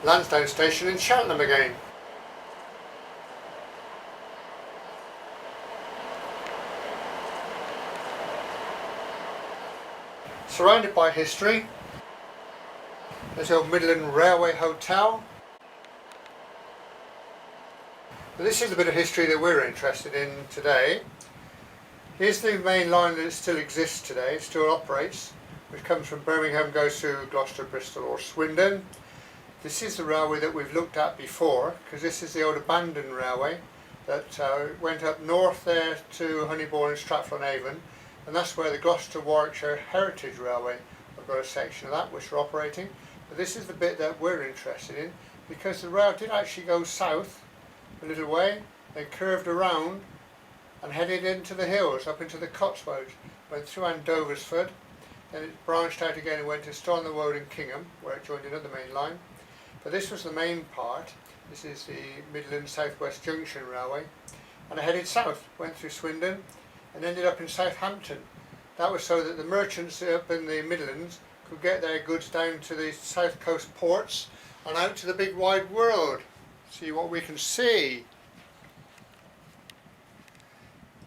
Lansdowne station in Cheltenham again. Surrounded by history, there's the old Midland Railway Hotel. But this is a bit of history that we're interested in today. Here's the main line that still exists today, it still operates, which comes from Birmingham, goes through Gloucester, Bristol or Swindon. This is the railway that we've looked at before, because this is the old abandoned railway that went up north there to Honeybourne and Stratford-on-Avon, and that's where the Gloucester Warwickshire Heritage Railway have got a section of that which are operating. But this is the bit that we're interested in, because the rail did actually go south a little way, then curved around and headed into the hills, up into the Cotswolds, went through Andoversford, then it branched out again and went to Ston-on-the-Wold and Kingham, where it joined another main line. But this was the main part. This is the Midland South West Junction Railway, and it headed south, went through Swindon and ended up in Southampton. That was so that the merchants up in the Midlands could get their goods down to the south coast ports and out to the big wide world. See what we can see.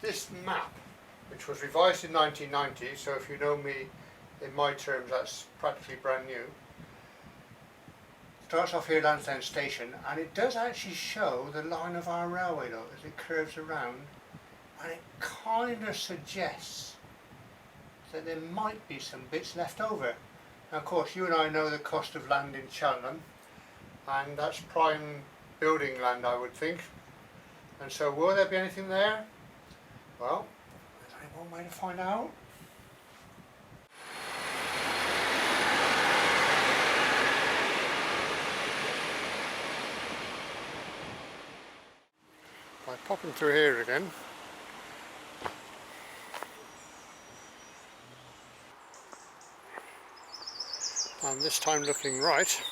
This map, which was revised in 1990, so if you know me in my terms that's practically brand new, starts off here at Lansdowne Station, and it does actually show the line of our railway though, as it curves around, and it kind of suggests that there might be some bits left over. Now of course you and I know the cost of land in Cheltenham, and that's prime building land I would think, and so will there be anything there? Well, there's only one way to find out. By popping through here again, and this time looking right,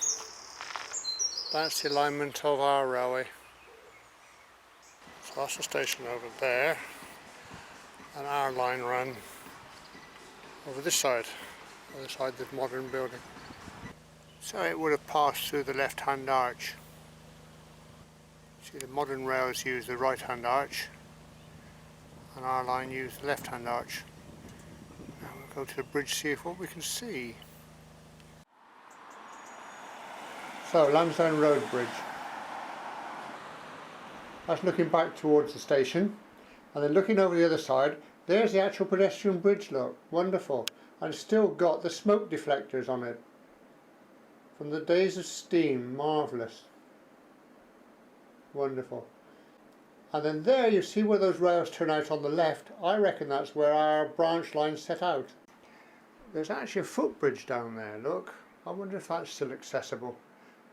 that's the alignment of our railway. So that's the station over there, and our line ran over this side, the other side of the modern building. So it would have passed through the left-hand arch. See, the modern rails use the right-hand arch, and our line used the left-hand arch. Now we'll go to the bridge, see if what we can see. So, Lansdowne Road Bridge. That's looking back towards the station, and then looking over the other side, there's the actual pedestrian bridge, look, wonderful. And it's still got the smoke deflectors on it. From the days of steam, marvellous. Wonderful. And then there you see where those rails turn out on the left. I reckon that's where our branch line set out. There's actually a footbridge down there, look. I wonder if that's still accessible.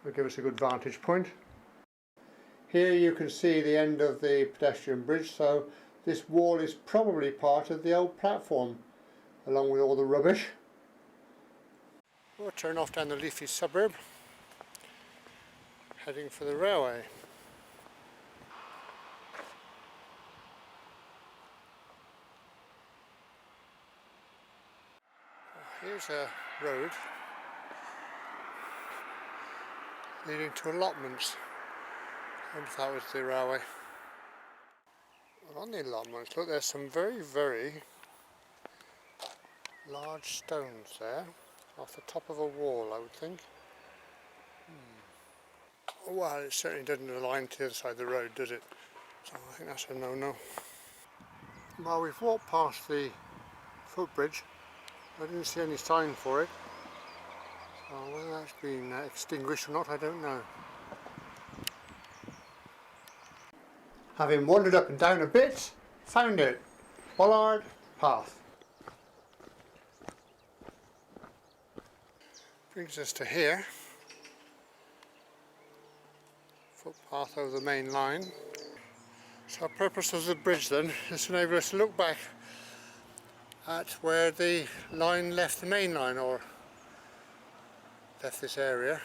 Will give us a good vantage point. Here you can see the end of the pedestrian bridge, so this wall is probably part of the old platform, along with all the rubbish. We'll turn off down the leafy suburb, heading for the railway. Here's a road leading to allotments. I wonder if that was the railway. Well, on the allotments, look, there's some very, very large stones there, off the top of a wall, I would think. Well, it certainly doesn't align to the other side of the road, does it? So I think that's a no-no. Well, we've walked past the footbridge. I didn't see any sign for it. So whether that's been extinguished or not, I don't know. Having wandered up and down a bit, found it. Bollard Path. Brings us to here. Footpath over the main line. So our purpose of the bridge then is to enable us to look back at where the line left the main line, or left this area,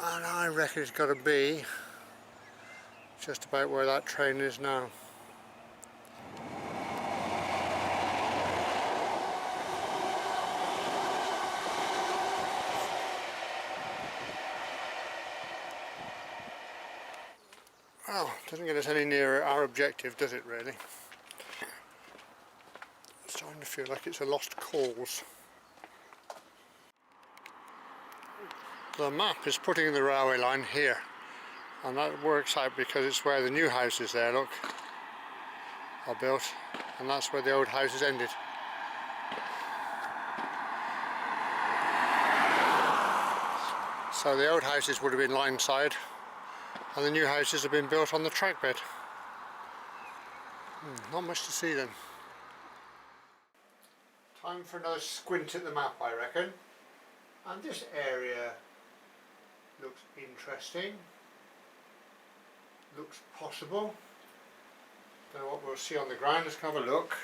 and I reckon it's got to be just about where that train is now. Well, doesn't get us any nearer our objective, does it really? It's starting to feel like it's a lost cause. The map is putting the railway line here, and that works out because it's where the new houses there, look, are built, and that's where the old houses ended. So the old houses would have been line side, and the new houses have been built on the track bed. Not much to see then. Time for another squint at the map, I reckon. And this area looks interesting. Looks possible. Don't know what we'll see on the ground. Let's have a look.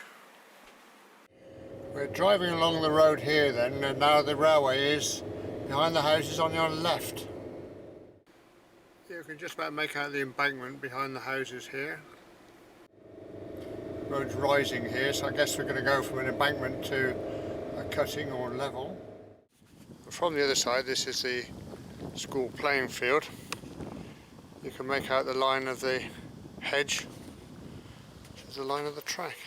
We're driving along the road here then, and now the railway is behind the houses on your left. You can just about make out the embankment behind the houses here. Road's rising here, so I guess we're going to go from an embankment to a cutting or level. From the other side, this is the school playing field. You can make out the line of the hedge, which is the line of the track.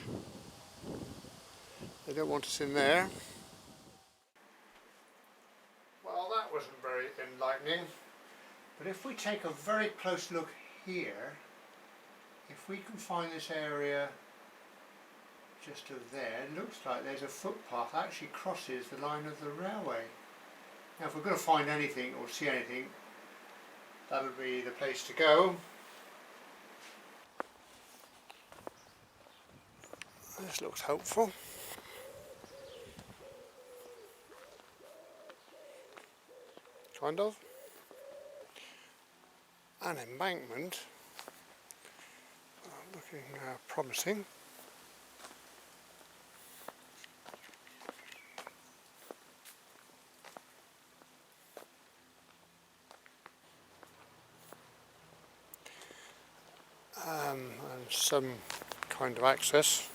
They don't want us in there. Well, that wasn't very enlightening, but if we take a very close look here, if we can find this area just over there, it looks like there's a footpath that actually crosses the line of the railway. Now if we're going to find anything or see anything, that would be the place to go. This looks hopeful. Kind of. An embankment. Looking promising. And some kind of access.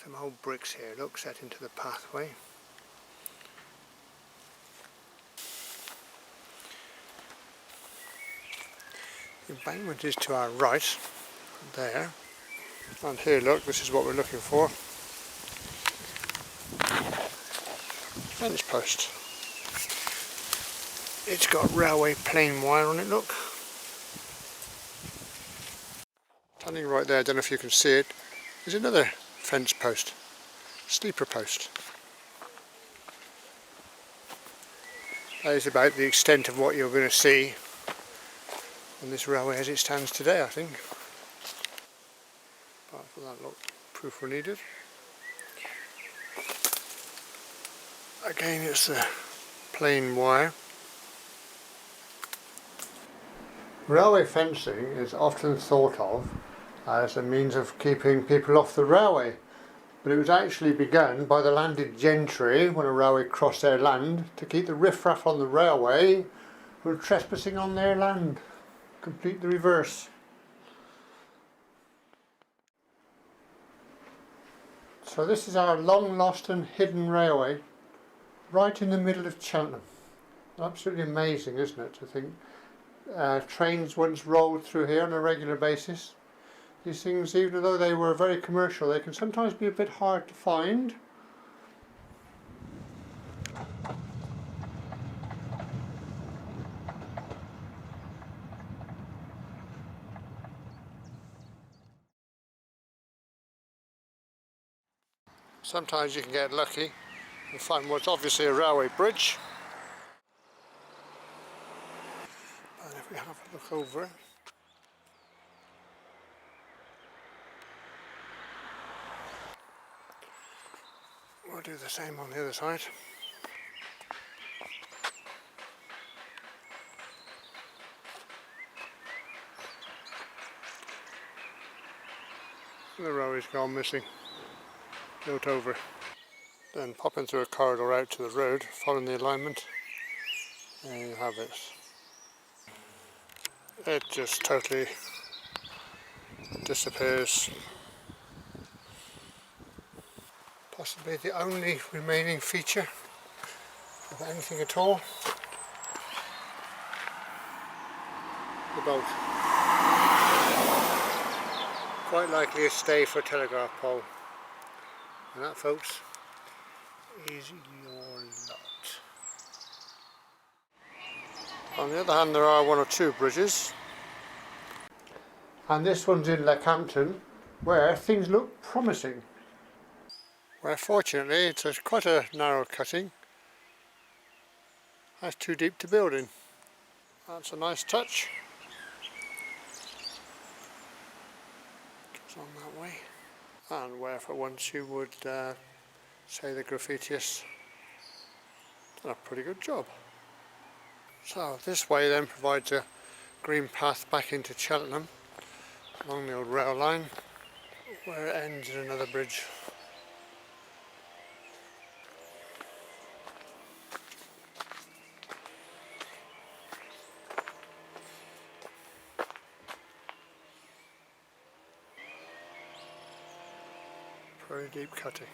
Some old bricks here, look, set into the pathway. The embankment is to our right, there. And here, look, this is what we're looking for. Fence post. It's got railway plain wire on it, look. Standing right there, I don't know if you can see it, is another fence post, sleeper post. That is about the extent of what you're going to see on this railway as it stands today, I think. Apart from that, look, proof were needed. Again, it's the plain wire. Railway fencing is often thought of as a means of keeping people off the railway, but it was actually begun by the landed gentry when a railway crossed their land to keep the riffraff on the railway who were trespassing on their land. Complete the reverse. So this is our long lost and hidden railway right in the middle of Cheltenham. Absolutely amazing, isn't it, to think trains once rolled through here on a regular basis. These things, even though they were very commercial, they can sometimes be a bit hard to find. Sometimes you can get lucky and find what's obviously a railway bridge. And if we have a look over, we'll do the same on the other side. The railway's gone missing. Built over. Then popping through a corridor out to the road, following the alignment, there you have it. It just totally disappears. Possibly the only remaining feature of anything at all. the bolt. Quite likely a stay for a telegraph pole. And that, folks, is your lot. On the other hand, there are one or two bridges. And this one's in Leckhampton, where things look promising. Where fortunately it's quite a narrow cutting. That's too deep to build in. That's a nice touch. Goes on that way. And where for once you would say the graffitiists done a pretty good job. So this way then provides a green path back into Cheltenham along the old rail line, where it ends in another bridge. Very deep cutting.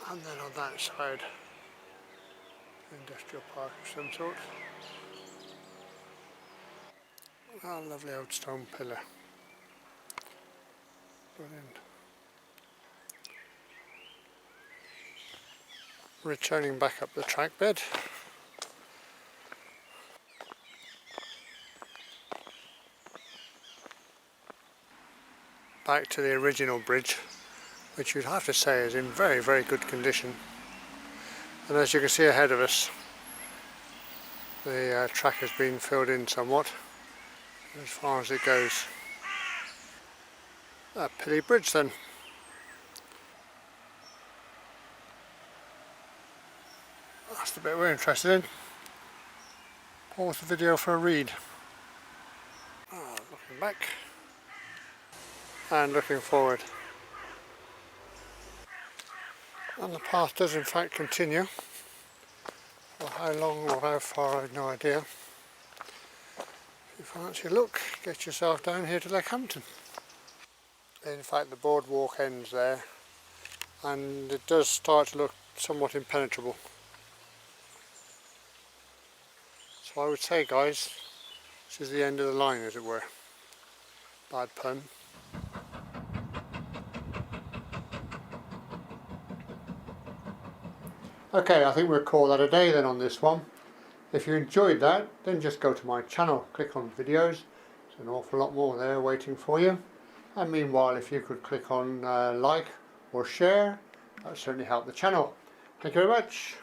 And then on that side, industrial park of some sort. A lovely old stone pillar. Brilliant. Returning back up the track bed. Back to the original bridge, which you'd have to say is in very, very good condition. And as you can see ahead of us, the track has been filled in somewhat as far as it goes. A Pilly Bridge then. That's the bit we're interested in. Pause the video for a read. Looking back and looking forward. And the path does in fact continue. For how long or how far I've no idea. If you fancy a look, get yourself down here to Leckhampton. In fact the boardwalk ends there and it does start to look somewhat impenetrable. So I would say, guys, this is the end of the line, as it were. Bad pun. Okay, I think we'll call that a day then on this one. If you enjoyed that, then just go to my channel, click on videos. There's an awful lot more there waiting for you. And meanwhile, if you could click on like or share, that would certainly help the channel. Thank you very much.